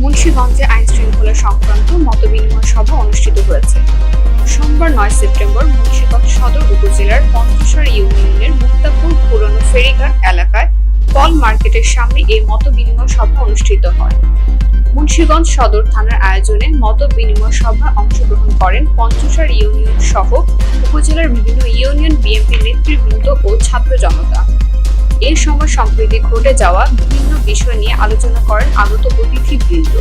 মুন্সিগঞ্জে আইন শৃঙ্খলা সংক্রান্ত মতবিনিময় সভা অনুষ্ঠিত হয়েছে। সোমবার ৯ সেপ্টেম্বর মুন্সিগঞ্জ সদর উপজেলার পঞ্চসার ইউনিয়নের মুক্তাপুর পুরনো ফেরিঘাট এলাকায় ফল মার্কেটের সামনে এই মতবিনিময় সভা অনুষ্ঠিত হয়। মুন্সিগঞ্জ সদর থানার আয়োজনে মতবিনিময় সভায় অংশগ্রহণ করেন পঞ্চসার ইউনিয়ন সহ উপজেলার বিভিন্ন ইউনিয়ন বিএনপি নেতৃবৃন্দ ও ছাত্র জনতা। এই সময় সম্প্রতি ঘটে যাওয়া বিভিন্ন বিষয় নিয়ে আলোচনা করেন আগত অতিথিবৃন্দ।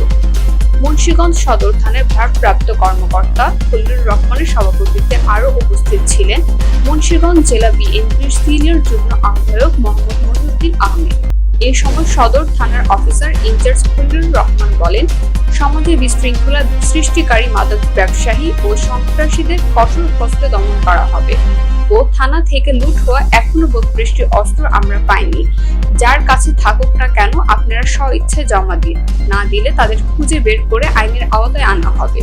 মুন্সিগঞ্জ সদর থানার ভারপ্রাপ্ত কর্মকর্তা খলিলুর রহমানের সভাপতিত্বে আরও উপস্থিত ছিলেন মুন্সিগঞ্জ জেলা বিএনপির সিনিয়র যুগ্ম আহ্বায়ক মোহাম্মদ মহিউদ্দিন আহমেদ। এ সময় সদর থানার অফিসার ইনচার্জ খলিলুর রহমান বলেন, সমাজে বিশৃঙ্খলা সৃষ্টিকারী মাদক ব্যবসায়ী ও সন্ত্রাসীদের কঠোর হস্তে দমন করা হবে ও থানা থেকে লুট হওয়া এখনো ৩২টি অস্ত্র আমরা পাইনি। যার কাছে থাকুক না কেন আপনারা স্বইচ্ছায় জমা দিন, না দিলে তাদের খুঁজে বের করে আইনের আওতায় আনা হবে।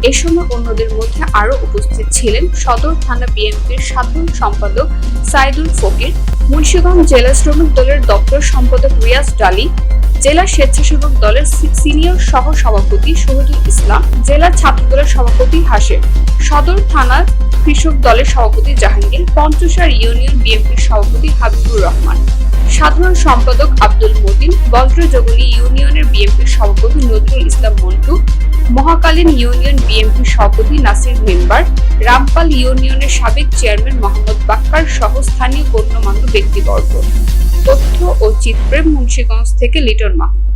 এ সময় অন্যদের মধ্যে আরো উপস্থিত ছিলেন সদর থানা বিএনপির সাধারণ সম্পাদক সাইদুল ফকির, মুন্সিগঞ্জ জেলা শ্রমিক দলের দপ্তর সম্পাদক রিয়াজ ডালি, জেলা স্বেচ্ছাসেবক দলের সিনিয়র সহ সভাপতি শহীদুল ইসলাম, জেলা ছাত্র দলের সভাপতি হাশেম, সদর থানার কৃষক দলের সভাপতি জাহাঙ্গীর, পঞ্চসার ইউনিয়ন বিএনপির সভাপতি হাবিবুর রহমান, সাধারণ সম্পাদক আব্দুল মতিন, বজ্রজগলী ইউনিয়নের বিএনপির সভাপতি নজরুল ইসলাম মন্টু, মহাকালীন ইউনিয়ন বিএনপির সভাপতি নাসির মেম্বার, রামপাল ইউনিয়নের সাবেক চেয়ারম্যান মোহাম্মদ বাক্কার সহ স্থানীয় গণ্যমান্য ব্যক্তিবর্গ। তথ্য ও চিত্রে মুন্সিগঞ্জ থেকে লিটন মাহমুদ।